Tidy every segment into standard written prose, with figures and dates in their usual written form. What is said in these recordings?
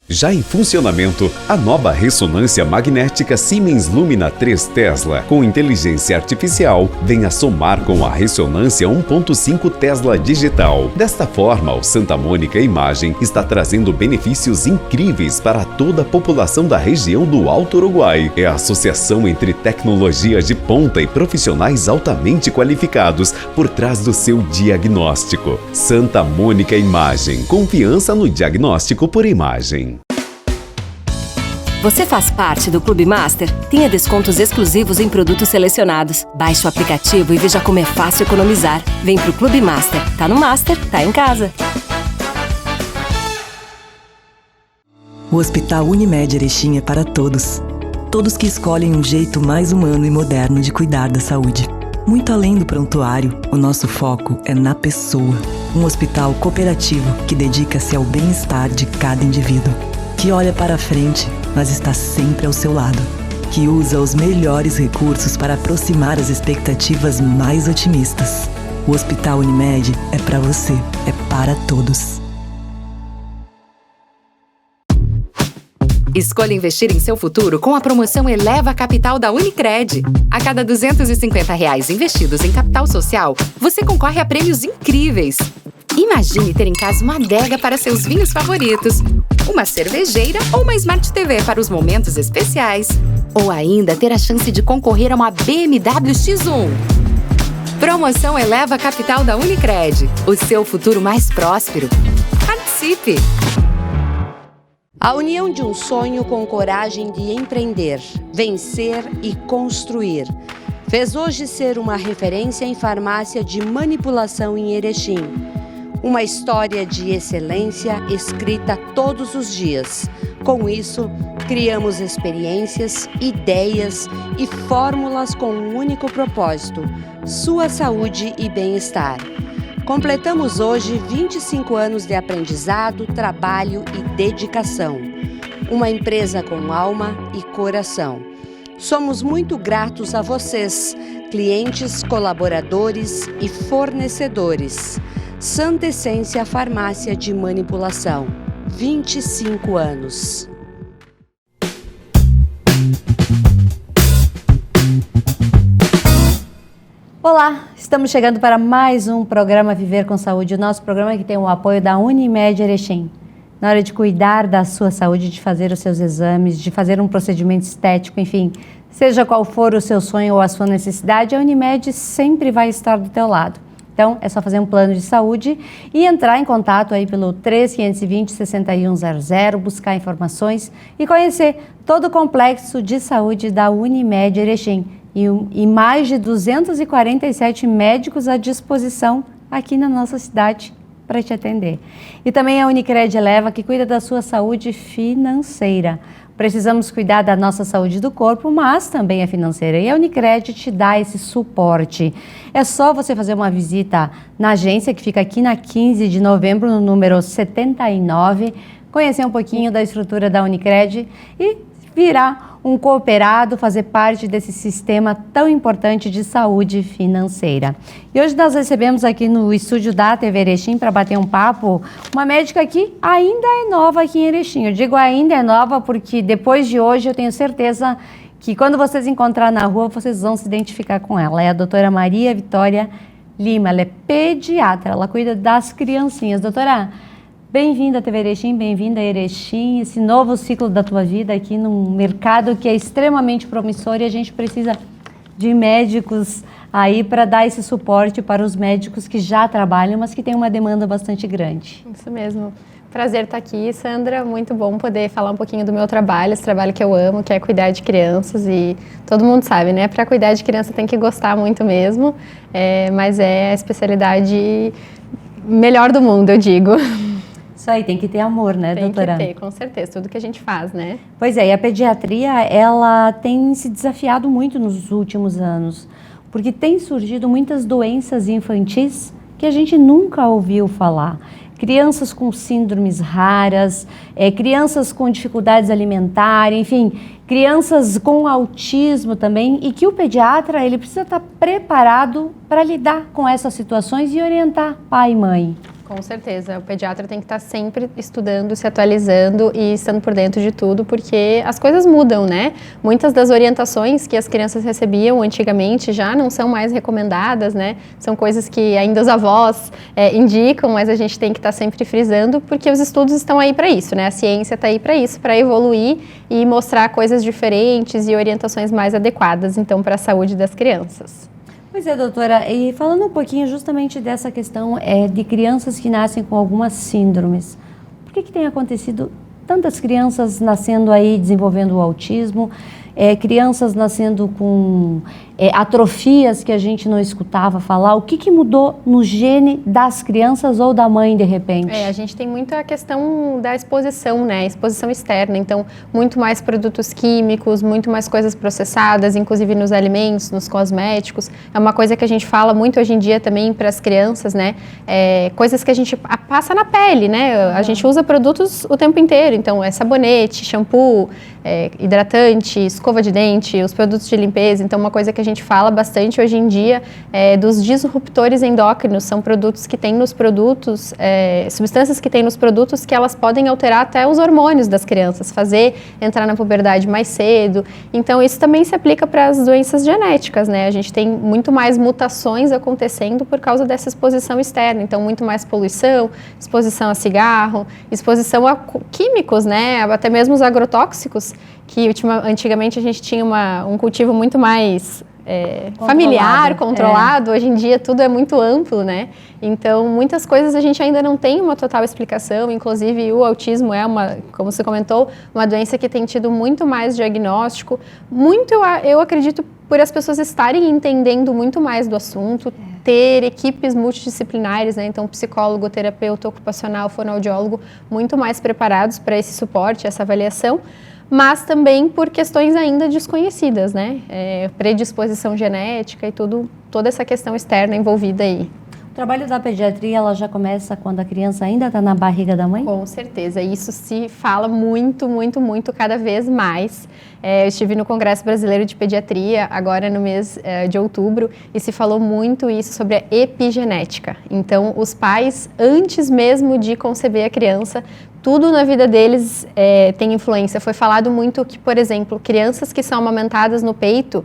Já em funcionamento, a nova ressonância magnética Siemens Lumina 3 Tesla com inteligência artificial vem a somar com a ressonância 1.5 Tesla digital. Desta forma, o Santa Mônica Imagem está trazendo benefícios incríveis para toda a população da região do Alto Uruguai. É a associação entre tecnologias de ponta e profissionais altamente qualificados por trás do seu diagnóstico. Santa Mônica Imagem. Confiança no diagnóstico por imagem. Você faz parte do Clube Master? Tenha descontos exclusivos em produtos selecionados. Baixe o aplicativo e veja como é fácil economizar. Vem pro Clube Master. Tá no Master, tá em casa. O Hospital Unimed Erechim é para todos. Todos que escolhem um jeito mais humano e moderno de cuidar da saúde. Muito além do prontuário, o nosso foco é na pessoa. Um hospital cooperativo que dedica-se ao bem-estar de cada indivíduo. Que olha para frente, mas está sempre ao seu lado. Que usa os melhores recursos para aproximar as expectativas mais otimistas. O Hospital Unimed é para você, é para todos. Escolha investir em seu futuro com a promoção Eleva Capital da Unicred. A cada R$ 250 investidos em capital social, você concorre a prêmios incríveis. Imagine ter em casa uma adega para seus vinhos favoritos, uma cervejeira ou uma Smart TV para os momentos especiais. Ou ainda ter a chance de concorrer a uma BMW X1. Promoção Eleva Capital da Unicred. O seu futuro mais próspero. Participe! A união de um sonho com coragem de empreender, vencer e construir fez hoje ser uma referência em farmácia de manipulação em Erechim. Uma história de excelência escrita todos os dias. Com isso, criamos experiências, ideias e fórmulas com um único propósito: sua saúde e bem-estar. Completamos hoje 25 anos de aprendizado, trabalho e dedicação. Uma empresa com alma e coração. Somos muito gratos a vocês, clientes, colaboradores e fornecedores. Santa Essência Farmácia de Manipulação. 25 anos. Olá, estamos chegando para mais um programa Viver com Saúde, o nosso programa que tem o apoio da Unimed Erechim. Na hora de cuidar da sua saúde, de fazer os seus exames, de fazer um procedimento estético, enfim, seja qual for o seu sonho ou a sua necessidade, a Unimed sempre vai estar do teu lado. Então, é só fazer um plano de saúde e entrar em contato aí pelo 3520-6100, buscar informações e conhecer todo o complexo de saúde da Unimed Erechim. E mais de 247 médicos à disposição aqui na nossa cidade para te atender. E também a Unicred Eleva, que cuida da sua saúde financeira. Precisamos cuidar da nossa saúde do corpo, mas também a financeira. E a Unicred te dá esse suporte. É só você fazer uma visita na agência, que fica aqui na 15 de novembro, no número 79, conhecer um pouquinho da estrutura da Unicred e virar um cooperado, fazer parte desse sistema tão importante de saúde financeira. E hoje nós recebemos aqui no estúdio da TV Erechim para bater um papo uma médica que ainda é nova aqui em Erechim. Eu digo ainda é nova porque depois de hoje eu tenho certeza que quando vocês encontrar na rua vocês vão se identificar com ela. É a doutora Maria Vitória Lima, ela é pediatra, ela cuida das criancinhas. Doutora, bem-vinda à TV Erechim, bem-vinda a Erechim, esse novo ciclo da tua vida aqui num mercado que é extremamente promissor e a gente precisa de médicos aí para dar esse suporte para os médicos que já trabalham, mas que têm uma demanda bastante grande. Isso mesmo. Prazer estar aqui, Sandra. Muito bom poder falar um pouquinho do meu trabalho, esse trabalho que eu amo, que é cuidar de crianças. E todo mundo sabe, né? Para cuidar de criança tem que gostar muito mesmo, mas é a especialidade melhor do mundo, eu digo. Isso aí, tem que ter amor, né, doutora? Tem que ter, com certeza, tudo que a gente faz, né? Pois é, e a pediatria, ela tem se desafiado muito nos últimos anos, porque tem surgido muitas doenças infantis que a gente nunca ouviu falar. Crianças com síndromes raras, crianças com dificuldades alimentares, enfim, crianças com autismo também, e que o pediatra, ele precisa estar preparado para lidar com essas situações e orientar pai e mãe. Com certeza, o pediatra tem que estar sempre estudando, se atualizando e estando por dentro de tudo, porque as coisas mudam, né? Muitas das orientações que as crianças recebiam antigamente já não são mais recomendadas, né? São coisas que ainda os avós indicam, mas a gente tem que estar sempre frisando, porque os estudos estão aí para isso, né? A ciência está aí para isso, para evoluir e mostrar coisas diferentes e orientações mais adequadas, então, para a saúde das crianças. Pois é, doutora, e falando um pouquinho justamente dessa questão de crianças que nascem com algumas síndromes, por que tem acontecido tantas crianças nascendo aí desenvolvendo o autismo, crianças nascendo com atrofias que a gente não escutava falar? O que mudou no gene das crianças ou da mãe de repente? A gente tem muita questão da exposição, né? Exposição externa, então muito mais produtos químicos, muito mais coisas processadas, inclusive nos alimentos, nos cosméticos. É uma coisa que a gente fala muito hoje em dia também para as crianças, né? Coisas que a gente passa na pele, né? A gente usa produtos o tempo inteiro, então sabonete, shampoo, hidratante, escova de dente, os produtos de limpeza. Então uma coisa que a gente fala bastante hoje em dia dos disruptores endócrinos, são produtos que tem nos produtos, substâncias que tem nos produtos que elas podem alterar até os hormônios das crianças, fazer entrar na puberdade mais cedo. Então isso também se aplica para as doenças genéticas, né? A gente tem muito mais mutações acontecendo por causa dessa exposição externa, então muito mais poluição, exposição a cigarro, exposição a químicos, né? Até mesmo os agrotóxicos, que antigamente a gente tinha um cultivo muito mais familiar, controlado. Hoje em dia tudo é muito amplo, né? Então, muitas coisas a gente ainda não tem uma total explicação, inclusive o autismo como você comentou, uma doença que tem tido muito mais diagnóstico, eu acredito, por as pessoas estarem entendendo muito mais do assunto, ter equipes multidisciplinares, né? Então psicólogo, terapeuta ocupacional, fonoaudiólogo, muito mais preparados para esse suporte, essa avaliação, mas também por questões ainda desconhecidas, né? Predisposição genética e toda essa questão externa envolvida aí. O trabalho da pediatria, ela já começa quando a criança ainda está na barriga da mãe? Com certeza, isso se fala muito, muito, muito, cada vez mais. Eu estive no Congresso Brasileiro de Pediatria, agora no mês de outubro, e se falou muito isso sobre a epigenética. Então, os pais, antes mesmo de conceber a criança, tudo na vida deles tem influência. Foi falado muito que, por exemplo, crianças que são amamentadas no peito,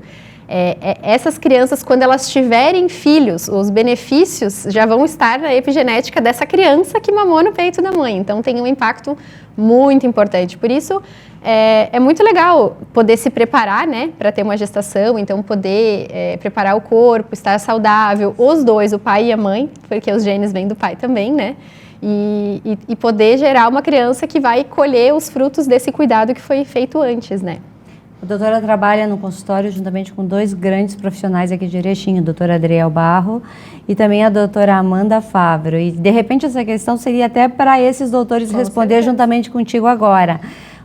essas crianças, quando elas tiverem filhos, os benefícios já vão estar na epigenética dessa criança que mamou no peito da mãe. Então, tem um impacto muito importante. Por isso, é muito legal poder se preparar, né, para ter uma gestação, então poder preparar o corpo, estar saudável, os dois, o pai e a mãe, porque os genes vêm do pai também, né? E poder gerar uma criança que vai colher os frutos desse cuidado que foi feito antes, né? A doutora trabalha no consultório juntamente com dois grandes profissionais aqui de Erechim, o doutor Adriel Barro e também a doutora Amanda Favro. E, de repente, essa questão seria até para esses doutores responder juntamente contigo agora.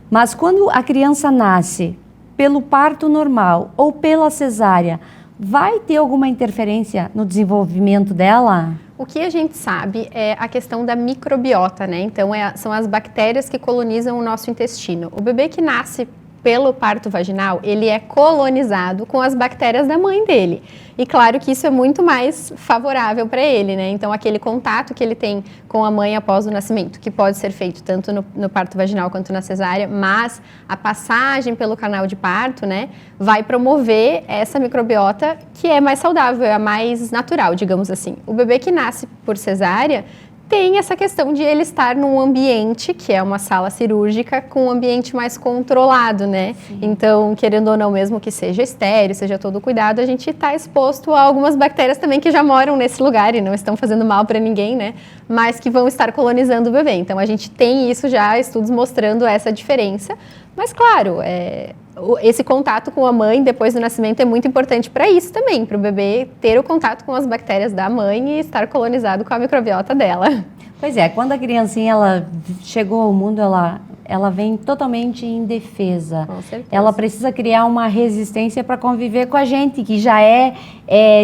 Mas quando a criança nasce pelo parto normal ou pela cesárea, vai ter alguma interferência no desenvolvimento dela? O que a gente sabe é a questão da microbiota, né? Então, são as bactérias que colonizam o nosso intestino. O bebê que nasce pelo parto vaginal, ele é colonizado com as bactérias da mãe dele. E claro que isso é muito mais favorável para ele, né? Então, aquele contato que ele tem com a mãe após o nascimento, que pode ser feito tanto no parto vaginal quanto na cesárea, mas a passagem pelo canal de parto, né, vai promover essa microbiota que é mais saudável, é a mais natural, digamos assim. O bebê que nasce por cesárea tem essa questão de ele estar num ambiente, que é uma sala cirúrgica, com um ambiente mais controlado, né? Sim. Então, querendo ou não, mesmo que seja estéril, seja todo cuidado, a gente está exposto a algumas bactérias também que já moram nesse lugar e não estão fazendo mal para ninguém, né? Mas que vão estar colonizando o bebê. Então, a gente tem isso já, estudos mostrando essa diferença. Mas, claro, esse contato com a mãe depois do nascimento é muito importante para isso também, para o bebê ter o contato com as bactérias da mãe e estar colonizado com a microbiota dela. Pois é, quando a criancinha ela chegou ao mundo, ela vem totalmente indefesa. Com certeza. Ela precisa criar uma resistência para conviver com a gente, que já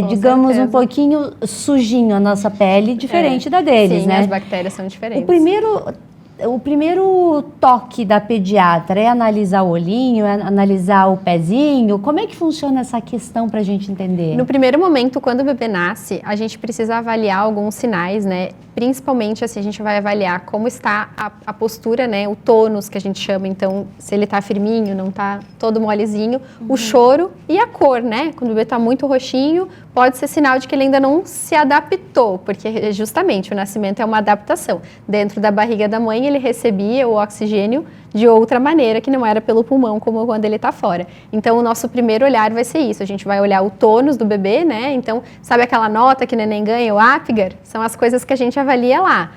digamos, certeza, um pouquinho sujinho a nossa pele, diferente da deles, sim, né? As bactérias são diferentes. O primeiro toque da pediatra é analisar o olhinho, é analisar o pezinho? Como é que funciona essa questão para a gente entender? No primeiro momento, quando o bebê nasce, a gente precisa avaliar alguns sinais, né? principalmente, assim, a gente vai avaliar como está a postura, né? O tônus, que a gente chama, então, se ele está firminho, não está todo molezinho, o choro e a cor, né? Quando o bebê está muito roxinho, pode ser sinal de que ele ainda não se adaptou, porque justamente o nascimento é uma adaptação. Dentro da barriga da mãe, ele recebia o oxigênio de outra maneira, que não era pelo pulmão, como quando ele está fora. Então, o nosso primeiro olhar vai ser isso, a gente vai olhar o tônus do bebê, né? Então, sabe aquela nota que o neném ganha, o Apgar? São as coisas que a gente avalia lá.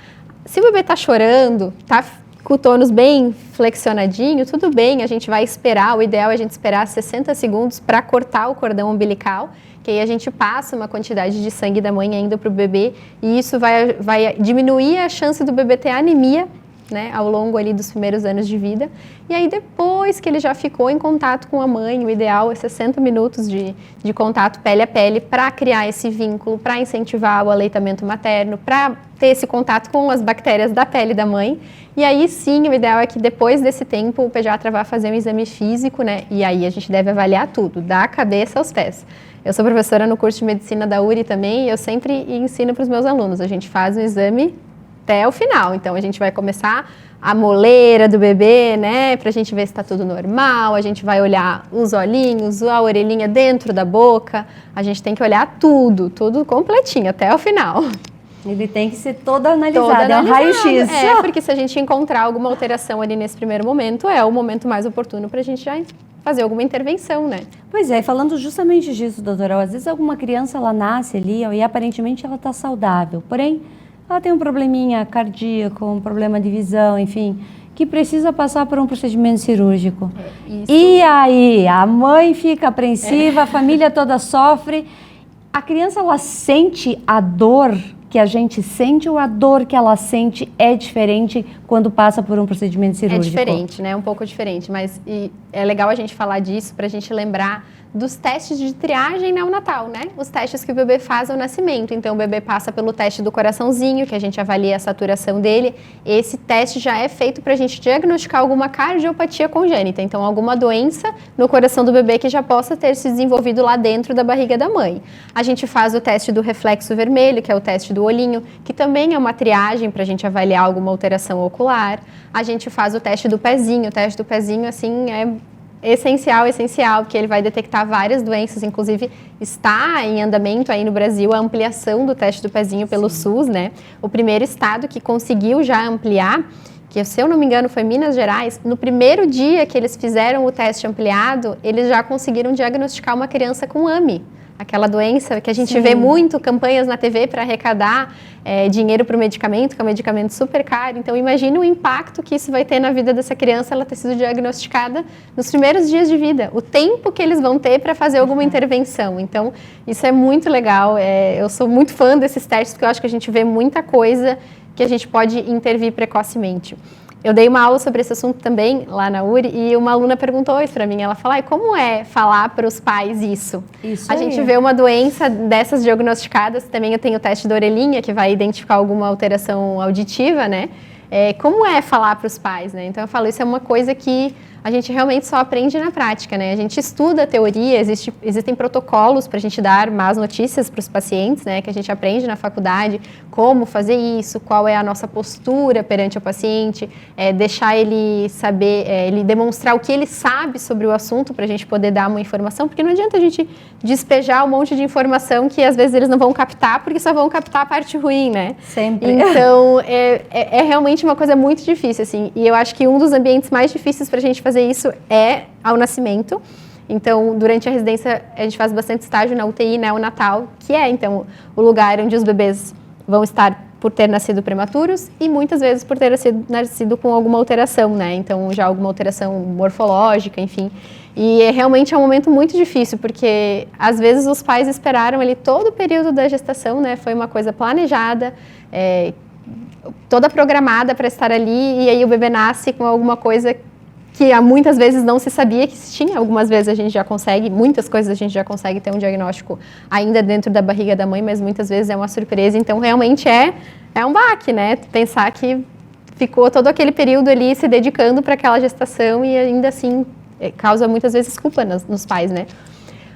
Se o bebê está chorando, está com o tônus bem flexionadinho, tudo bem, a gente vai esperar, o ideal é a gente esperar 60 segundos para cortar o cordão umbilical, que aí a gente passa uma quantidade de sangue da mãe ainda para o bebê, e isso vai diminuir a chance do bebê ter anemia, né, ao longo ali dos primeiros anos de vida. E aí depois que ele já ficou em contato com a mãe, o ideal é 60 minutos de contato pele a pele para criar esse vínculo, para incentivar o aleitamento materno, para ter esse contato com as bactérias da pele da mãe. E aí sim, o ideal é que depois desse tempo o pediatra vá fazer um exame físico, né? E aí a gente deve avaliar tudo, da cabeça aos pés. Eu sou professora no curso de medicina da URI também, e eu sempre ensino para os meus alunos, a gente faz um exame até o final. Então, a gente vai começar a moleira do bebê, né, pra gente ver se está tudo normal, a gente vai olhar os olhinhos, a orelhinha dentro da boca, a gente tem que olhar tudo completinho, até o final. Ele tem que ser todo analisado, é um raio-x. Porque se a gente encontrar alguma alteração ali nesse primeiro momento, é o momento mais oportuno para a gente já fazer alguma intervenção, né? Pois é, falando justamente disso, doutora, às vezes alguma criança, ela nasce ali, ó, e aparentemente ela está saudável, porém, ela tem um probleminha cardíaco, um problema de visão, enfim, que precisa passar por um procedimento cirúrgico. E aí, a mãe fica apreensiva, a família toda sofre. A criança, ela sente a dor que a gente sente ou a dor que ela sente é diferente quando passa por um procedimento cirúrgico? É diferente, né? Um pouco diferente, mas é legal a gente falar disso para a gente lembrar dos testes de triagem neonatal, né? Os testes que o bebê faz ao nascimento. Então, o bebê passa pelo teste do coraçãozinho, que a gente avalia a saturação dele. Esse teste já é feito para a gente diagnosticar alguma cardiopatia congênita. Então, alguma doença no coração do bebê que já possa ter se desenvolvido lá dentro da barriga da mãe. A gente faz o teste do reflexo vermelho, que é o teste do olhinho, que também é uma triagem para a gente avaliar alguma alteração ocular. A gente faz o teste do pezinho. O teste do pezinho, assim, é essencial, porque ele vai detectar várias doenças, inclusive está em andamento aí no Brasil a ampliação do teste do pezinho pelo SUS, né? O primeiro estado que conseguiu já ampliar, que se eu não me engano foi Minas Gerais, no primeiro dia que eles fizeram o teste ampliado, eles já conseguiram diagnosticar uma criança com AMI. Aquela doença que a gente vê muito, campanhas na TV para arrecadar dinheiro para o medicamento, que é um medicamento super caro. Então, imagine o impacto que isso vai ter na vida dessa criança, ela ter sido diagnosticada nos primeiros dias de vida. O tempo que eles vão ter para fazer alguma intervenção. Então, isso é muito legal. Eu sou muito fã desses testes, porque eu acho que a gente vê muita coisa que a gente pode intervir precocemente. Eu dei uma aula sobre esse assunto também lá na URI e uma aluna perguntou isso para mim. Ela falou, como é falar para os pais isso? A gente vê uma doença dessas diagnosticadas, também eu tenho o teste da orelhinha, que vai identificar alguma alteração auditiva, né? Como é falar para os pais, né? Então eu falo, isso é uma coisa que a gente realmente só aprende na prática, né? A gente estuda a teoria, existem protocolos para a gente dar más notícias para os pacientes, né? Que a gente aprende na faculdade como fazer isso, qual é a nossa postura perante o paciente, deixar ele saber, ele demonstrar o que ele sabe sobre o assunto para a gente poder dar uma informação, porque não adianta a gente despejar um monte de informação que às vezes eles não vão captar, porque só vão captar a parte ruim, né? Sempre. Então, é realmente uma coisa muito difícil, assim, e eu acho que um dos ambientes mais difíceis para a gente fazer isso é ao nascimento. Então, durante a residência, a gente faz bastante estágio na UTI neonatal, que é, então, o lugar onde os bebês vão estar por ter nascido prematuros e muitas vezes por ter nascido com alguma alteração, né? Então, já alguma alteração morfológica, enfim. E realmente é um momento muito difícil, porque às vezes os pais esperaram ali todo o período da gestação, né? Foi uma coisa planejada, toda programada para estar ali, e aí o bebê nasce com alguma coisa que muitas vezes não se sabia que tinha, algumas vezes a gente já consegue, muitas coisas a gente já consegue ter um diagnóstico ainda dentro da barriga da mãe, mas muitas vezes é uma surpresa, então realmente é um baque, né? Pensar que ficou todo aquele período ali se dedicando para aquela gestação e ainda assim causa muitas vezes culpa nos pais, né?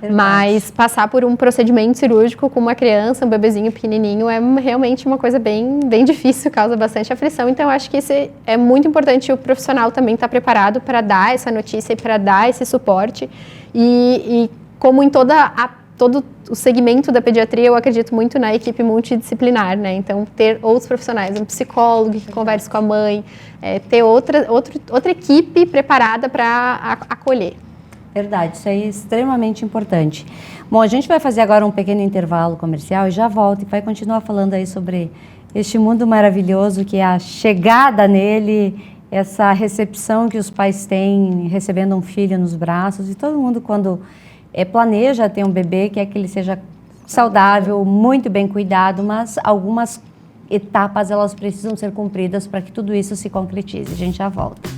Mas passar por um procedimento cirúrgico com uma criança, um bebezinho pequenininho, é realmente uma coisa bem difícil, causa bastante aflição. Então, eu acho que isso é muito importante o profissional também estar preparado para dar essa notícia e para dar esse suporte. E como em todo o segmento da pediatria, eu acredito muito na equipe multidisciplinar, né? Então, ter outros profissionais, um psicólogo que converse com a mãe, ter outra equipe preparada para acolher. Verdade, isso é extremamente importante. Bom, a gente vai fazer agora um pequeno intervalo comercial e já volta e vai continuar falando aí sobre este mundo maravilhoso que é a chegada nele, essa recepção que os pais têm recebendo um filho nos braços, e todo mundo quando planeja ter um bebê quer que ele seja saudável, muito bem cuidado, mas algumas etapas elas precisam ser cumpridas para que tudo isso se concretize. A gente já volta.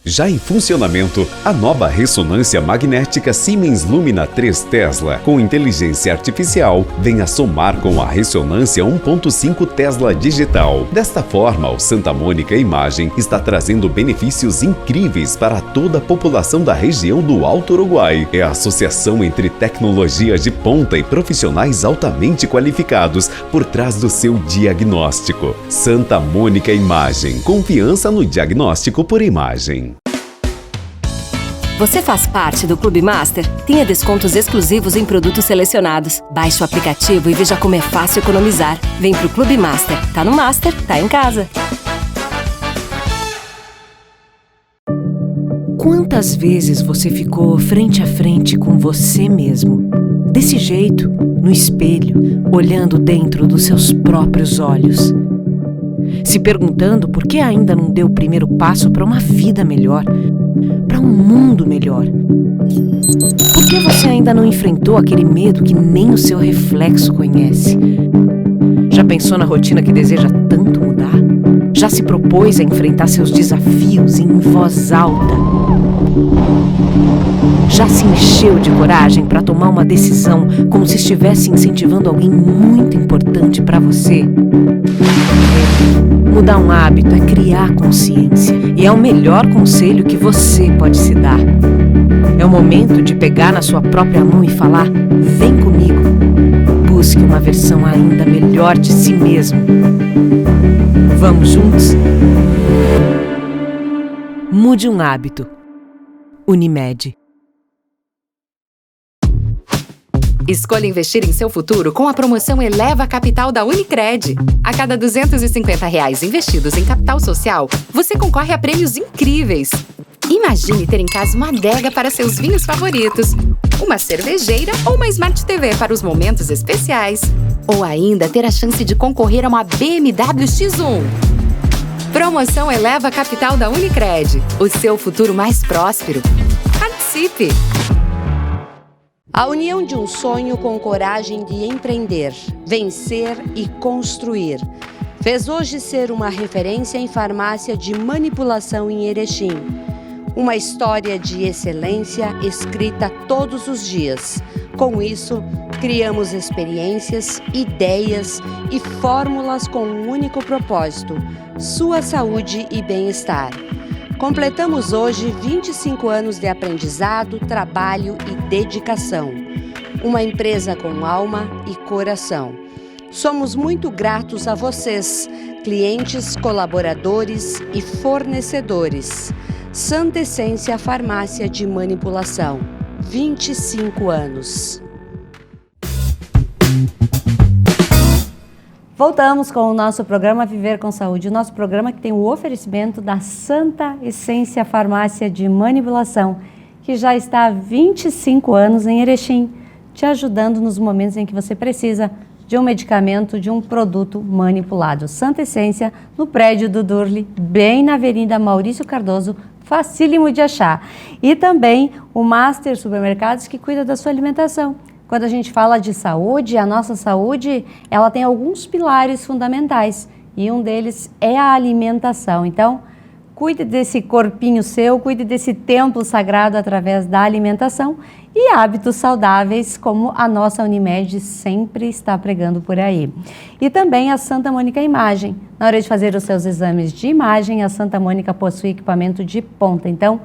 Já em funcionamento, a nova ressonância magnética Siemens Lumina 3 Tesla, com inteligência artificial, vem a somar com a ressonância 1.5 Tesla digital. Desta forma, o Santa Mônica Imagem está trazendo benefícios incríveis para toda a população da região do Alto Uruguai. É a associação entre tecnologias de ponta e profissionais altamente qualificados por trás do seu diagnóstico. Santa Mônica Imagem. Confiança no diagnóstico por imagem. Você faz parte do Clube Master? Tenha descontos exclusivos em produtos selecionados. Baixe o aplicativo e veja como é fácil economizar. Vem pro Clube Master. Tá no Master, tá em casa. Quantas vezes você ficou frente a frente com você mesmo? Desse jeito, no espelho, olhando dentro dos seus próprios olhos. Se perguntando por que ainda não deu o primeiro passo para uma vida melhor, para um mundo melhor. Por que você ainda não enfrentou aquele medo que nem o seu reflexo conhece? Já pensou na rotina que deseja tanto mudar? Já se propôs a enfrentar seus desafios em voz alta? Já se encheu de coragem para tomar uma decisão como se estivesse incentivando alguém muito importante para você? Mudar um hábito é criar consciência e é o melhor conselho que você pode se dar. É o momento de pegar na sua própria mão e falar: vem comigo. Busque uma versão ainda melhor de si mesmo. Vamos juntos? Mude um hábito. Unimed. Escolha investir em seu futuro com a promoção Eleva Capital da Unicred. A cada R$250 investidos em capital social, você concorre a prêmios incríveis. Imagine ter em casa uma adega para seus vinhos favoritos, uma cervejeira ou uma Smart TV para os momentos especiais. Ou ainda ter a chance de concorrer a uma BMW X1. Promoção Eleva Capital da Unicred. O seu futuro mais próspero. Participe! A união de um sonho com coragem de empreender, vencer e construir fez hoje ser uma referência em farmácia de manipulação em Erechim. Uma história de excelência escrita todos os dias. Com isso, criamos experiências, ideias e fórmulas com um único propósito: sua saúde e bem-estar. Completamos hoje 25 anos de aprendizado, trabalho e dedicação. Uma empresa com alma e coração. Somos muito gratos a vocês, clientes, colaboradores e fornecedores. Santa Essência Farmácia de Manipulação. 25 anos. Voltamos com o nosso programa Viver com Saúde, o nosso programa que tem o oferecimento da Santa Essência Farmácia de Manipulação, que já está há 25 anos em Erechim, te ajudando nos momentos em que você precisa de um medicamento, de um produto manipulado. Santa Essência, no prédio do Durli, bem na Avenida Maurício Cardoso, facílimo de achar. E também o Master Supermercados, que cuida da sua alimentação. Quando a gente fala de saúde, a nossa saúde, ela tem alguns pilares fundamentais e um deles é a alimentação. Então, cuide desse corpinho seu, cuide desse templo sagrado através da alimentação e hábitos saudáveis, como a nossa Unimed sempre está pregando por aí. E também a Santa Mônica Imagem. Na hora de fazer os seus exames de imagem, a Santa Mônica possui equipamento de ponta. Então,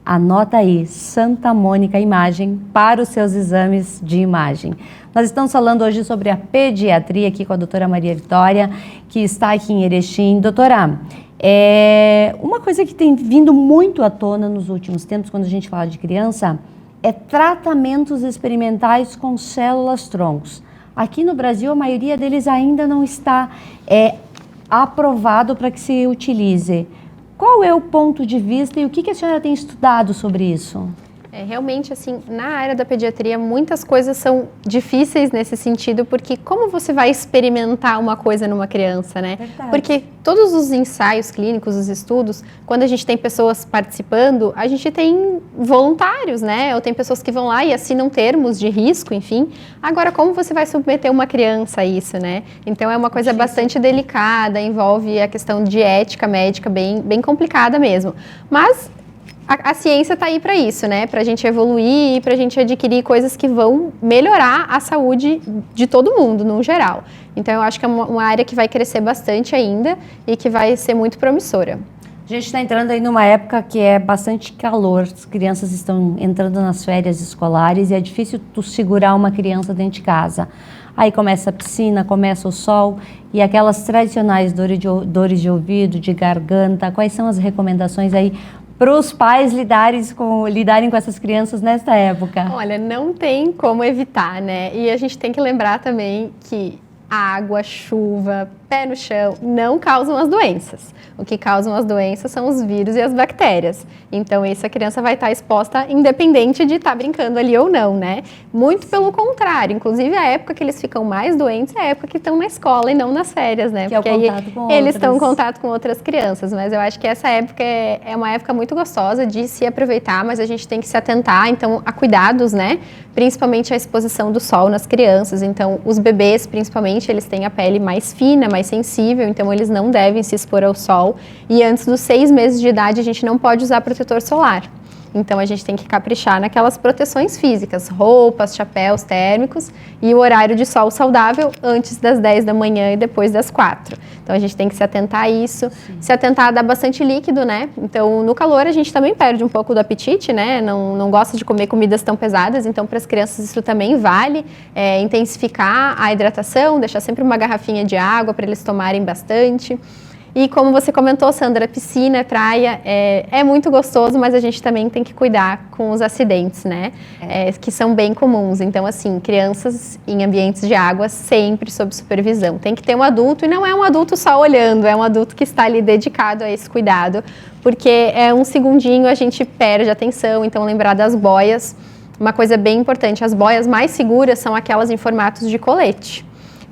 Anota aí, Santa Mônica Imagem, para os seus exames de imagem. Nós estamos falando hoje sobre a pediatria aqui com a doutora Maria Vitória, que está aqui em Erechim. Doutora, uma coisa que tem vindo muito à tona nos últimos tempos, quando a gente fala de criança, é tratamentos experimentais com células-troncos. Aqui no Brasil, a maioria deles ainda não está aprovado para que se utilize. Qual é o ponto de vista e o que a senhora tem estudado sobre isso? Realmente, assim, na área da pediatria, muitas coisas são difíceis nesse sentido, porque como você vai experimentar uma coisa numa criança, né? Verdade. Porque todos os ensaios clínicos, os estudos, quando a gente tem pessoas participando, a gente tem voluntários, né? Ou tem pessoas que vão lá e assinam termos de risco, enfim. Agora, como você vai submeter uma criança a isso, né? Então, é uma coisa bastante delicada, envolve a questão de ética médica bem complicada mesmo. Mas a ciência está aí para isso, né? Para a gente evoluir, para a gente adquirir coisas que vão melhorar a saúde de todo mundo, no geral. Então, eu acho que é uma área que vai crescer bastante ainda e que vai ser muito promissora. A gente está entrando aí numa época que é bastante calor, as crianças estão entrando nas férias escolares e é difícil tu segurar uma criança dentro de casa. Aí começa a piscina, começa o sol e aquelas tradicionais dores de ouvido, de garganta. Quais são as recomendações aí para os pais lidarem com essas crianças nesta época? Olha, não tem como evitar, né? E a gente tem que lembrar também que água, chuva, pé no chão não causam as doenças. O que causam as doenças são os vírus e as bactérias. Então, isso a criança vai estar exposta independente de estar brincando ali ou não, né? Muito pelo contrário. Inclusive, a época que eles ficam mais doentes é a época que estão na escola e não nas férias, né? Que porque é o contato com outras. Eles estão em contato com outras crianças. Mas eu acho que essa época é uma época muito gostosa de se aproveitar, mas a gente tem que se atentar, então, a cuidados, né? Principalmente a exposição do sol nas crianças. Então, os bebês, principalmente, eles têm a pele mais fina, mais sensível, então eles não devem se expor ao sol. E antes dos 6 meses de idade, a gente não pode usar protetor solar. Então, a gente tem que caprichar naquelas proteções físicas, roupas, chapéus térmicos e o horário de sol saudável antes das 10 da manhã e depois das 4. Então, a gente tem que se atentar a isso, se atentar a dar bastante líquido, né? Então, no calor, a gente também perde um pouco do apetite, né? Não gosta de comer comidas tão pesadas, então, para as crianças isso também vale. Intensificar a hidratação, deixar sempre uma garrafinha de água para eles tomarem bastante. E como você comentou, Sandra, piscina, praia, é muito gostoso, mas a gente também tem que cuidar com os acidentes, né? Que são bem comuns. Então, assim, crianças em ambientes de água sempre sob supervisão. Tem que ter um adulto, e não é um adulto só olhando, é um adulto que está ali dedicado a esse cuidado, porque um segundinho a gente perde a atenção. Então, lembrar das boias, uma coisa bem importante, as boias mais seguras são aquelas em formatos de colete.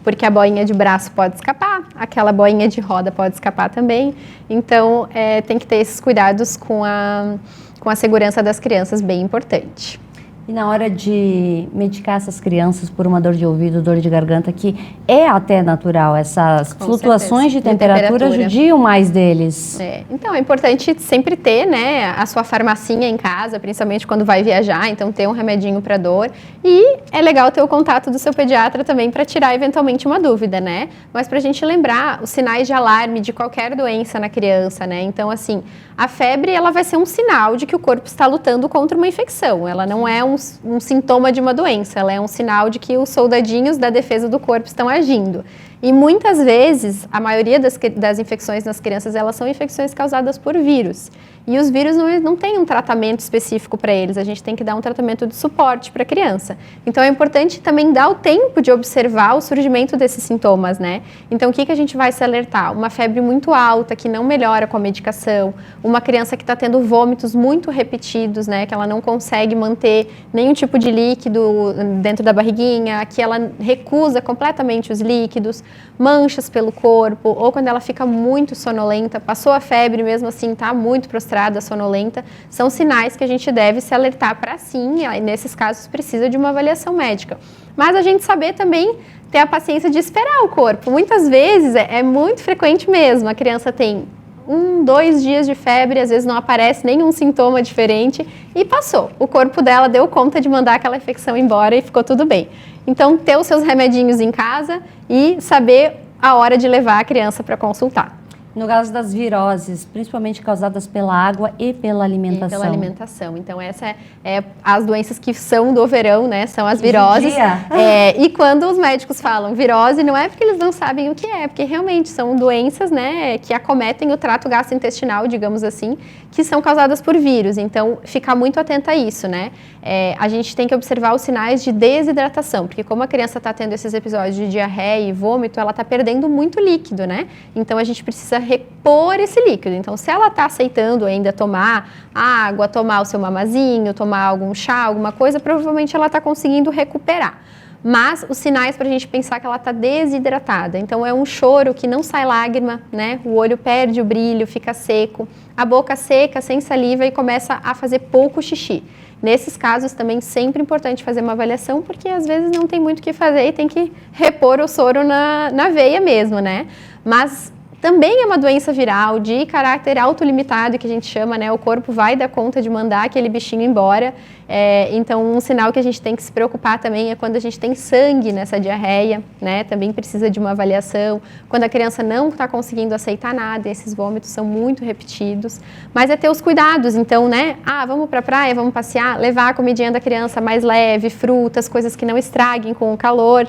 Porque a boinha de braço pode escapar, aquela boinha de roda pode escapar também. Então, tem que ter esses cuidados com a segurança das crianças, bem importante. E na hora de medicar essas crianças por uma dor de ouvido, dor de garganta, que é até natural, essas flutuações de temperatura judiam mais deles. Então, é importante sempre ter, né, a sua farmacinha em casa, principalmente quando vai viajar, então ter um remedinho para dor. E é legal ter o contato do seu pediatra também para tirar eventualmente uma dúvida, né? Mas para a gente lembrar os sinais de alarme de qualquer doença na criança, né? Então, assim, a febre, ela vai ser um sinal de que o corpo está lutando contra uma infecção. Ela não é um sintoma de uma doença, ela é um sinal de que os soldadinhos da defesa do corpo estão agindo. E muitas vezes, a maioria das infecções nas crianças, elas são infecções causadas por vírus. E os vírus não têm um tratamento específico para eles, a gente tem que dar um tratamento de suporte para a criança. Então, é importante também dar o tempo de observar o surgimento desses sintomas, né? Então, o que a gente vai se alertar? Uma febre muito alta, que não melhora com a medicação, uma criança que está tendo vômitos muito repetidos, né? Que ela não consegue manter nenhum tipo de líquido dentro da barriguinha, que ela recusa completamente os líquidos, manchas pelo corpo, ou quando ela fica muito sonolenta, passou a febre, mesmo assim está muito prostrada, sonolenta, são sinais que a gente deve se alertar para sim, e nesses casos precisa de uma avaliação médica. Mas a gente saber também ter a paciência de esperar o corpo. Muitas vezes, é muito frequente mesmo, a criança tem 1, 2 dias de febre, às vezes não aparece nenhum sintoma diferente e passou. O corpo dela deu conta de mandar aquela infecção embora e ficou tudo bem. Então, ter os seus remedinhos em casa e saber a hora de levar a criança para consultar. No caso das viroses, principalmente causadas pela água e pela alimentação. E pela alimentação. Então, essa é as doenças que são do verão, né? São as viroses. E quando os médicos falam virose, não é porque eles não sabem o que é, porque realmente são doenças, né, que acometem o trato gastrointestinal, digamos assim, que são causadas por vírus. Então, ficar muito atenta a isso, né? A gente tem que observar os sinais de desidratação, porque como a criança está tendo esses episódios de diarreia e vômito, ela está perdendo muito líquido, né? Então, a gente precisa repor esse líquido. Então, se ela está aceitando ainda tomar água, tomar o seu mamazinho, tomar algum chá, alguma coisa, provavelmente ela está conseguindo recuperar. Mas os sinais para a gente pensar que ela está desidratada. Então, é um choro que não sai lágrima, né? O olho perde o brilho, fica seco, a boca seca, sem saliva e começa a fazer pouco xixi. Nesses casos, também sempre importante fazer uma avaliação, porque às vezes não tem muito o que fazer e tem que repor o soro na veia mesmo, né? Mas também é uma doença viral de caráter autolimitado, que a gente chama, né? O corpo vai dar conta de mandar aquele bichinho embora. Então, um sinal que a gente tem que se preocupar também é quando a gente tem sangue nessa diarreia, né? Também precisa de uma avaliação. Quando a criança não está conseguindo aceitar nada, esses vômitos são muito repetidos. Mas é ter os cuidados, então, né? Vamos para a praia, vamos passear, levar a comidinha da criança mais leve, frutas, coisas que não estraguem com o calor.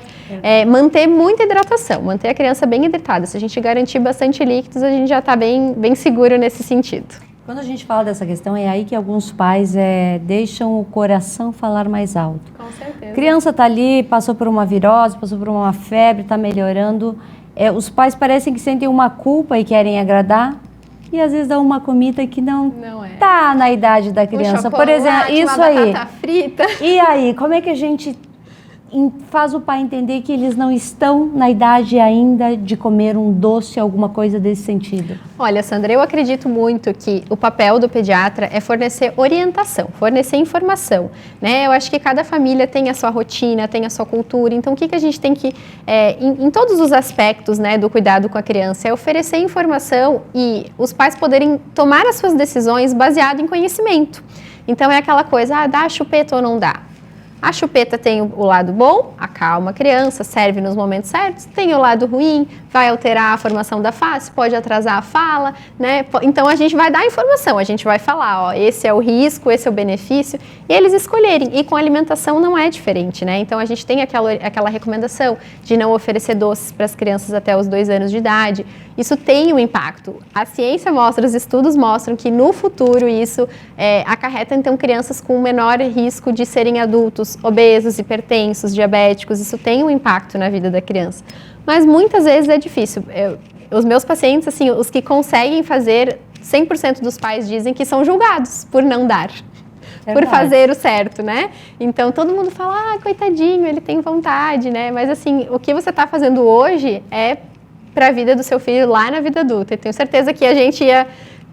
Manter muita hidratação, manter a criança bem hidratada. Se a gente garantir bastante líquidos, a gente já está bem seguro nesse sentido. Quando a gente fala dessa questão, é aí que alguns pais deixam o coração falar mais alto. Com certeza. A criança está ali, passou por uma virose, passou por uma febre, está melhorando. Os pais parecem que sentem uma culpa e querem agradar. E às vezes dá uma comida que não está na idade da criança. Por exemplo, isso aí. Batata frita. E aí, como é que a gente faz o pai entender que eles não estão na idade ainda de comer um doce, alguma coisa desse sentido? Olha, Sandra, eu acredito muito que o papel do pediatra é fornecer orientação, fornecer informação, né? Eu acho que cada família tem a sua rotina, tem a sua cultura, então o que a gente tem que, em todos os aspectos, né, do cuidado com a criança, é oferecer informação e os pais poderem tomar as suas decisões baseado em conhecimento. Então é aquela coisa, dá a chupeta ou não dá? A chupeta tem o lado bom, acalma a criança, serve nos momentos certos. Tem o lado ruim, vai alterar a formação da face, pode atrasar a fala, né? Então, a gente vai dar informação, a gente vai falar, esse é o risco, esse é o benefício, e eles escolherem. E com a alimentação não é diferente, né? Então, a gente tem aquela recomendação de não oferecer doces para as crianças até os 2 anos de idade. Isso tem um impacto. A ciência mostra, os estudos mostram que no futuro isso acarreta, então, crianças com menor risco de serem adultos obesos, hipertensos, diabéticos. Isso tem um impacto na vida da criança. Mas muitas vezes é difícil. Os meus pacientes, assim, os que conseguem fazer, 100% dos pais dizem que são julgados por não dar. Por fazer o certo, né? Então, todo mundo fala, coitadinho, ele tem vontade, né? Mas, assim, o que você está fazendo hoje é para a vida do seu filho lá na vida adulta. Eu tenho certeza que a gente ia,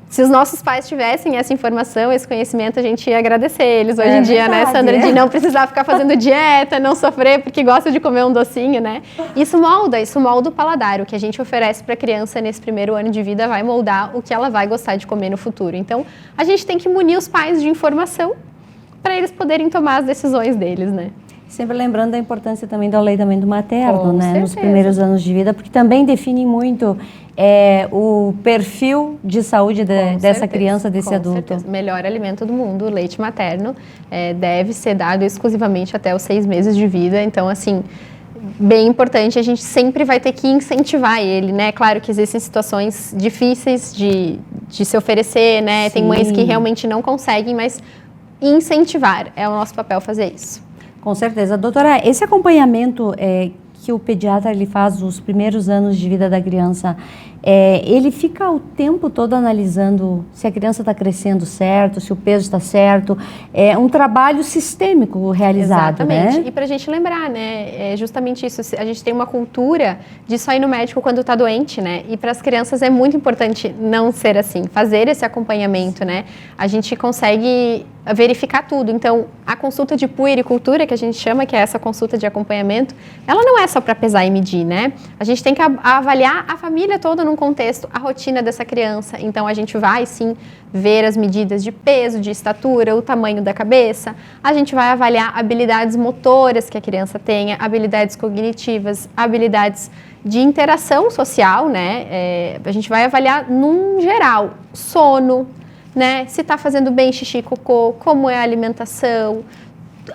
se os nossos pais tivessem essa informação, esse conhecimento, a gente ia agradecer eles hoje em dia, né, Sandra? De não precisar ficar fazendo dieta, não sofrer porque gosta de comer um docinho, né? Isso molda o paladar. O que a gente oferece para a criança nesse primeiro ano de vida vai moldar o que ela vai gostar de comer no futuro. Então, a gente tem que munir os pais de informação para eles poderem tomar as decisões deles, né? Sempre lembrando da importância também do aleitamento materno, Com né? certeza. Nos primeiros anos de vida, porque também define muito o perfil de saúde dessa criança, desse adulto. Certeza. Melhor alimento do mundo, o leite materno, deve ser dado exclusivamente até os 6 meses de vida. Então, assim, bem importante, a gente sempre vai ter que incentivar ele, né? Claro que existem situações difíceis de se oferecer, né? Sim. Tem mães que realmente não conseguem, mas incentivar é o nosso papel fazer isso. Com certeza. Doutora, esse acompanhamento que o pediatra ele faz nos primeiros anos de vida da criança, ele fica o tempo todo analisando se a criança está crescendo certo, se o peso está certo. É um trabalho sistêmico realizado, Exatamente. né? E para a gente lembrar, né, é justamente isso. A gente tem uma cultura de só ir no médico quando está doente, né? E para as crianças é muito importante não ser assim, fazer esse acompanhamento, né? A gente consegue verificar tudo. Então, a consulta de puericultura, que a gente chama, que é essa consulta de acompanhamento, ela não é só para pesar e medir, né? A gente tem que avaliar a família toda num contexto, a rotina dessa criança. Então, a gente vai, sim, ver as medidas de peso, de estatura, o tamanho da cabeça. A gente vai avaliar habilidades motoras que a criança tenha, habilidades cognitivas, habilidades de interação social, né? A gente vai avaliar num geral, sono, né? Se está fazendo bem xixi e cocô, como é a alimentação,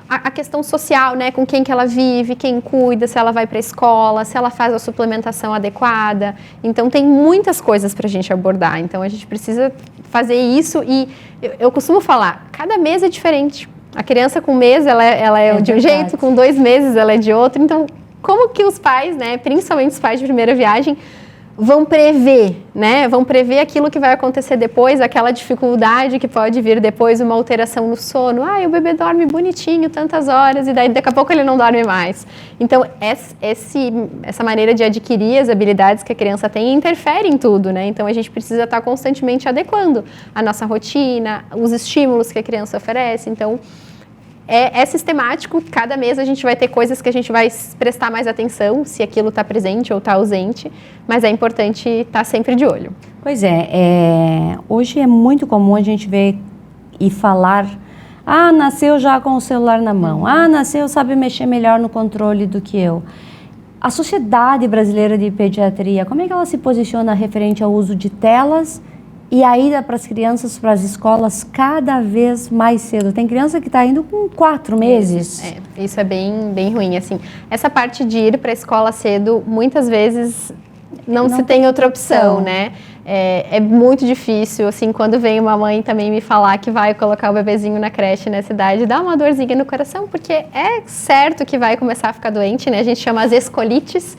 a questão social, né? Com quem que ela vive, quem cuida, se ela vai para a escola, se ela faz a suplementação adequada. Então, tem muitas coisas para a gente abordar. Então, a gente precisa fazer isso e eu costumo falar, cada mês é diferente. A criança com um mês, ela é de um jeito, com 2 meses ela é de outro. Então, como que os pais, né? Principalmente os pais de primeira viagem, vão prever, né? Vão prever aquilo que vai acontecer depois, aquela dificuldade que pode vir depois, uma alteração no sono. O bebê dorme bonitinho tantas horas e daí daqui a pouco ele não dorme mais. Então, essa maneira de adquirir as habilidades que a criança tem interfere em tudo, né? Então, a gente precisa estar constantemente adequando a nossa rotina, os estímulos que a criança oferece. Então, é sistemático, cada mês a gente vai ter coisas que a gente vai prestar mais atenção, se aquilo está presente ou está ausente, mas é importante estar sempre de olho. Pois hoje é muito comum a gente ver e falar, nasceu já com o celular na mão, nasceu, sabe mexer melhor no controle do que eu. A Sociedade Brasileira de Pediatria, como é que ela se posiciona referente ao uso de telas e a ida para as crianças, para as escolas, cada vez mais cedo? Tem criança que está indo com 4 meses. Isso é bem ruim, assim. Essa parte de ir para a escola cedo, muitas vezes não se tem outra opção, né? É muito difícil, assim, quando vem uma mãe também me falar que vai colocar o bebezinho na creche nessa idade, dá uma dorzinha no coração, porque é certo que vai começar a ficar doente, né? A gente chama as escolites.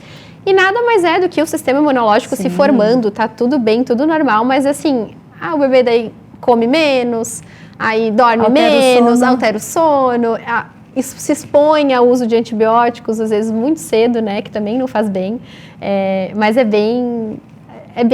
E nada mais é do que o sistema imunológico se formando, tá tudo bem, tudo normal, mas assim, o bebê daí come menos, aí dorme menos, altera o sono, isso se expõe ao uso de antibióticos, às vezes muito cedo, né, que também não faz bem, mas é bem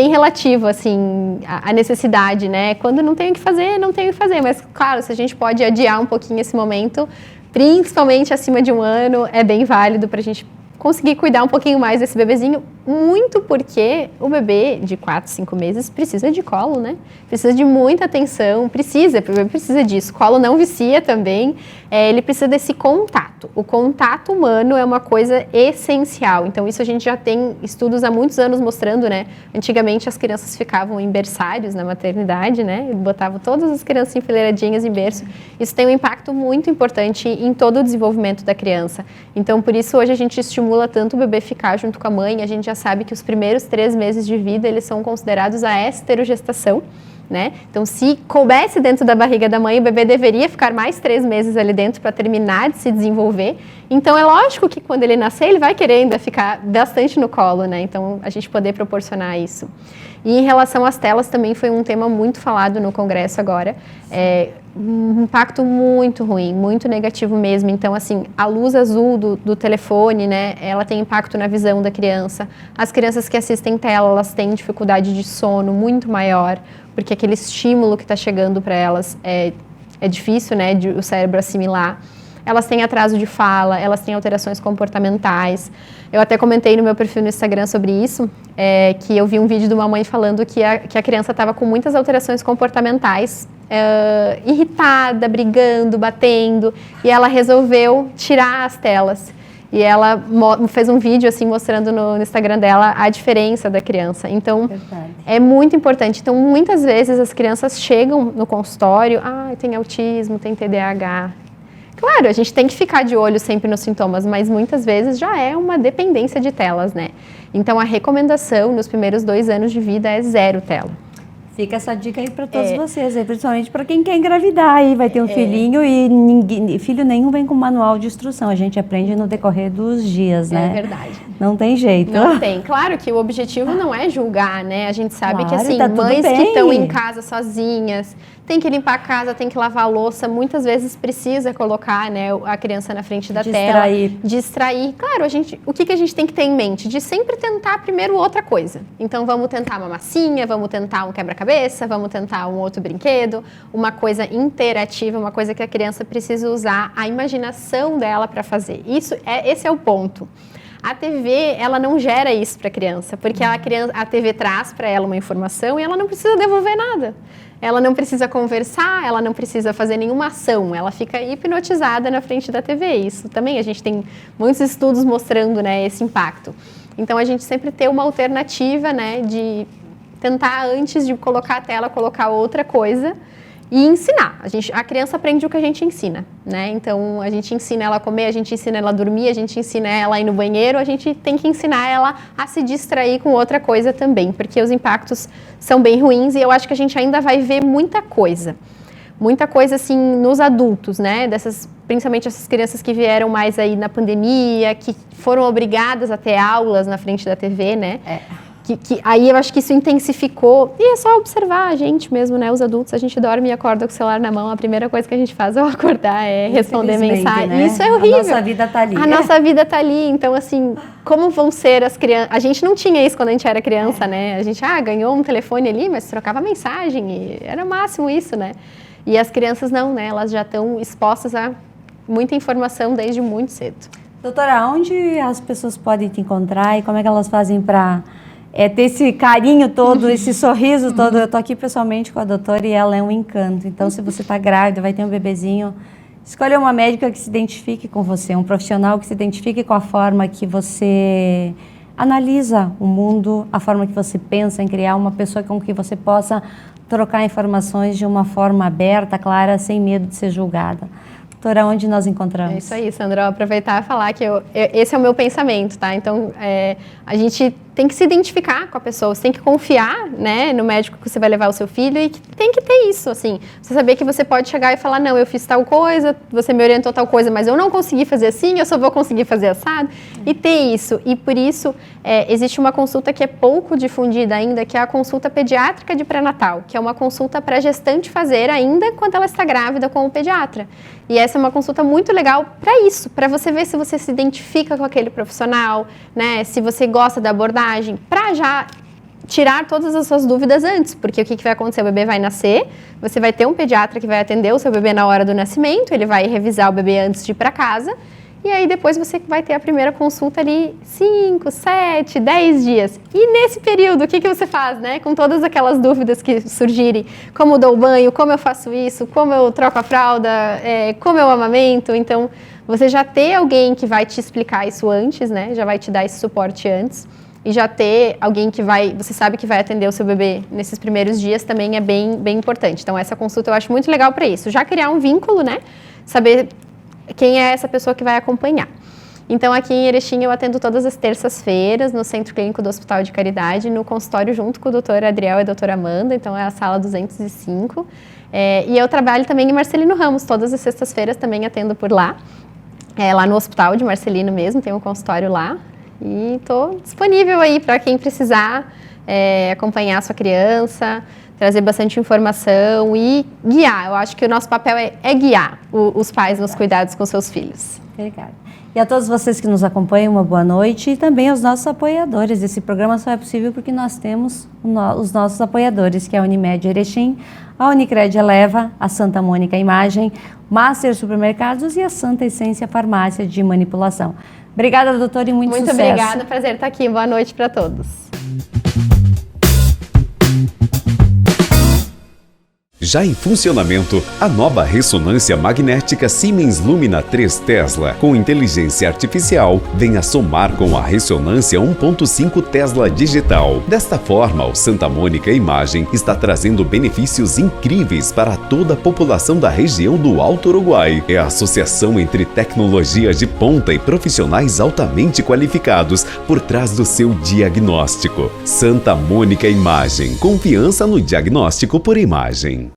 relativo, assim, a necessidade, né, quando não tem o que fazer, não tem o que fazer, mas claro, se a gente pode adiar um pouquinho esse momento, principalmente acima de 1 ano, é bem válido para a gente conseguir cuidar um pouquinho mais desse bebezinho, muito porque o bebê de 4, 5 meses precisa de colo, né? Precisa de muita atenção, o bebê precisa disso. Colo não vicia também, ele precisa desse contato. O contato humano é uma coisa essencial, então isso a gente já tem estudos há muitos anos mostrando, né? Antigamente as crianças ficavam em berçários na maternidade, né? Botavam todas as crianças enfileiradinhas em berço. Isso tem um impacto muito importante em todo o desenvolvimento da criança. Então, por isso, hoje a gente estimula tanto o bebê ficar junto com a mãe. A gente já sabe que os primeiros 3 meses de vida, eles são considerados a esterogestação, né? Então, se coubesse dentro da barriga da mãe, o bebê deveria ficar mais 3 meses ali dentro para terminar de se desenvolver. Então, é lógico que quando ele nascer, ele vai querer ainda ficar bastante no colo, né? Então, a gente poder proporcionar isso. E em relação às telas, também foi um tema muito falado no Congresso agora. Um impacto muito ruim, muito negativo mesmo. Então, assim, a luz azul do telefone, né, ela tem impacto na visão da criança. As crianças que assistem tela, elas têm dificuldade de sono muito maior, porque aquele estímulo que está chegando para elas é difícil, né, o cérebro assimilar. Elas têm atraso de fala, elas têm alterações comportamentais. Eu até comentei no meu perfil no Instagram sobre isso, que eu vi um vídeo de uma mãe falando que a criança estava com muitas alterações comportamentais, irritada, brigando, batendo, e ela resolveu tirar as telas. E ela fez um vídeo assim mostrando no Instagram dela a diferença da criança. Então, é muito importante. Então, muitas vezes as crianças chegam no consultório, tem autismo, tem TDAH. Claro, a gente tem que ficar de olho sempre nos sintomas, mas muitas vezes já é uma dependência de telas, né? Então, a recomendação nos primeiros 2 anos de vida é 0 tela. Fica essa dica aí para todos vocês, principalmente para quem quer engravidar aí, vai ter um filhinho e filho nenhum vem com manual de instrução, a gente aprende no decorrer dos dias, né? É verdade. Não tem jeito. Não tem. Claro que o objetivo não é julgar, né? A gente sabe que, assim, tá mães que estão em casa sozinhas, tem que limpar a casa, tem que lavar a louça, muitas vezes precisa colocar, né, a criança na frente da tela. Distrair. Claro, o que a gente tem que ter em mente? De sempre tentar primeiro outra coisa. Então, vamos tentar uma massinha, vamos tentar um quebra-cabeça, quebra-cabeça, vamos tentar um outro brinquedo, uma coisa interativa, uma coisa que a criança precisa usar a imaginação dela para fazer. Esse é o ponto. A TV, ela não gera isso para a criança, porque a TV traz para ela uma informação e ela não precisa devolver nada. Ela não precisa conversar, ela não precisa fazer nenhuma ação, ela fica hipnotizada na frente da TV. Isso também a gente tem muitos estudos mostrando, né, esse impacto. Então a gente sempre tem uma alternativa, né, de tentar, antes de colocar a tela, colocar outra coisa e ensinar. A criança aprende o que a gente ensina, né? Então, a gente ensina ela a comer, a gente ensina ela a dormir, a gente ensina ela a ir no banheiro, a gente tem que ensinar ela a se distrair com outra coisa também, porque os impactos são bem ruins e eu acho que a gente ainda vai ver muita coisa, assim, nos adultos, né? Principalmente essas crianças que vieram mais aí na pandemia, que foram obrigadas a ter aulas na frente da TV, né? Aí eu acho que isso intensificou, e é só observar a gente mesmo, né, os adultos, a gente dorme e acorda com o celular na mão, a primeira coisa que a gente faz ao acordar é responder mensagem, né? Isso é horrível. A nossa vida tá ali. Nossa vida tá ali, então assim, como vão ser as crianças, a gente não tinha isso quando a gente era criança, né, a gente, ganhou um telefone ali, mas trocava mensagem, e era o máximo isso, né, e as crianças não, né, elas já estão expostas a muita informação desde muito cedo. Doutora, onde as pessoas podem te encontrar e como é que elas fazem para ter esse carinho todo, esse sorriso todo? Eu tô aqui pessoalmente com a doutora e ela é um encanto. Então, se você está grávida, vai ter um bebezinho, escolha uma médica que se identifique com você, um profissional que se identifique com a forma que você analisa o mundo, a forma que você pensa em criar uma pessoa com que você possa trocar informações de uma forma aberta, clara, sem medo de ser julgada. Doutora, onde nós encontramos? É isso aí, Sandra. Aproveitar e falar que esse é o meu pensamento, tá? Então, a gente tem que se identificar com a pessoa, você tem que confiar, né, no médico que você vai levar o seu filho e que tem que ter isso, assim. Você saber que você pode chegar e falar, não, eu fiz tal coisa, você me orientou tal coisa, mas eu não consegui fazer assim, eu só vou conseguir fazer assado. E ter isso. E por isso, existe uma consulta que é pouco difundida ainda, que é a consulta pediátrica de pré-natal, que é uma consulta para a gestante fazer ainda quando ela está grávida com o pediatra. E essa é uma consulta muito legal para isso, para você ver se você se identifica com aquele profissional, né, se você gosta da abordagem, para já tirar todas as suas dúvidas antes, porque o que vai acontecer? O bebê vai nascer, você vai ter um pediatra que vai atender o seu bebê na hora do nascimento, ele vai revisar o bebê antes de ir para casa, e aí depois você vai ter a primeira consulta ali 5, 7, 10 dias. E nesse período, o que você faz, né? Com todas aquelas dúvidas que surgirem, como dou banho, como eu faço isso, como eu troco a fralda, como eu amamento. Então, você já ter alguém que vai te explicar isso antes, né? Já vai te dar esse suporte antes. E já ter alguém que você sabe que vai atender o seu bebê nesses primeiros dias também é bem, bem importante. Então, essa consulta eu acho muito legal para isso. Já criar um vínculo, né? Saber quem é essa pessoa que vai acompanhar. Então, aqui em Erechim, eu atendo todas as terças-feiras no Centro Clínico do Hospital de Caridade, no consultório junto com o doutor Adriel e a doutora Amanda, então é a sala 205. E eu trabalho também em Marcelino Ramos, todas as sextas-feiras também atendo por lá. Lá no hospital de Marcelino mesmo, tem um consultório lá. E estou disponível aí para quem precisar acompanhar a sua criança, trazer bastante informação e guiar. Eu acho que o nosso papel é guiar os pais nos cuidados com seus filhos. Obrigada. E a todos vocês que nos acompanham, uma boa noite. E também aos nossos apoiadores. Esse programa só é possível porque nós temos os nossos apoiadores, que é a Unimed Erechim, a Unicred Eleva, a Santa Mônica Imagem, Master Supermercados e a Santa Essência Farmácia de Manipulação. Obrigada, doutora, e muito sucesso. Muito obrigada, prazer estar aqui. Boa noite para todos. Já em funcionamento, a nova ressonância magnética Siemens Lumina 3 Tesla, com inteligência artificial, vem a somar com a ressonância 1.5 Tesla digital. Desta forma, o Santa Mônica Imagem está trazendo benefícios incríveis para toda a população da região do Alto Uruguai. É a associação entre tecnologia de ponta e profissionais altamente qualificados por trás do seu diagnóstico. Santa Mônica Imagem. Confiança no diagnóstico por imagem.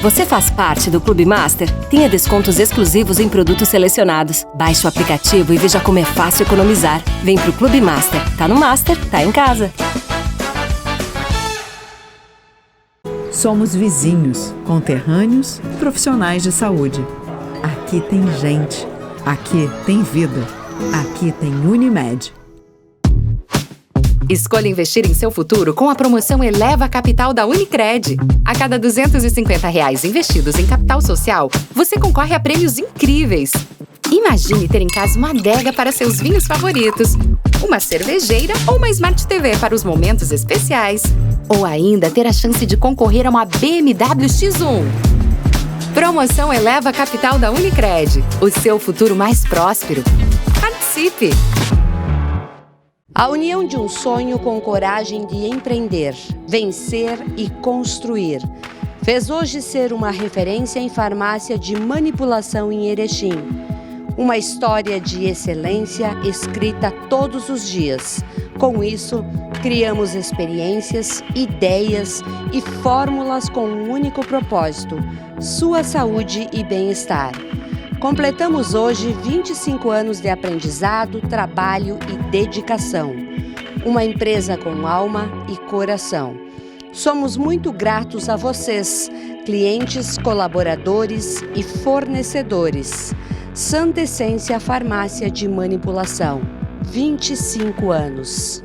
Você faz parte do Clube Master? Tenha descontos exclusivos em produtos selecionados. Baixe o aplicativo e veja como é fácil economizar. Vem pro Clube Master. Tá no Master, tá em casa. Somos vizinhos, conterrâneos, profissionais de saúde. Aqui tem gente. Aqui tem vida. Aqui tem Unimed. Escolha investir em seu futuro com a promoção Eleva Capital da Unicred. A cada R$ 250 investidos em capital social, você concorre a prêmios incríveis. Imagine ter em casa uma adega para seus vinhos favoritos, uma cervejeira ou uma Smart TV para os momentos especiais. Ou ainda ter a chance de concorrer a uma BMW X1. Promoção Eleva Capital da Unicred. O seu futuro mais próspero. Participe! A união de um sonho com coragem de empreender, vencer e construir fez hoje ser uma referência em farmácia de manipulação em Erechim. Uma história de excelência escrita todos os dias. Com isso, criamos experiências, ideias e fórmulas com um único propósito: sua saúde e bem-estar. Completamos hoje 25 anos de aprendizado, trabalho e dedicação. Uma empresa com alma e coração. Somos muito gratos a vocês, clientes, colaboradores e fornecedores. Santa Essência Farmácia de Manipulação. 25 anos.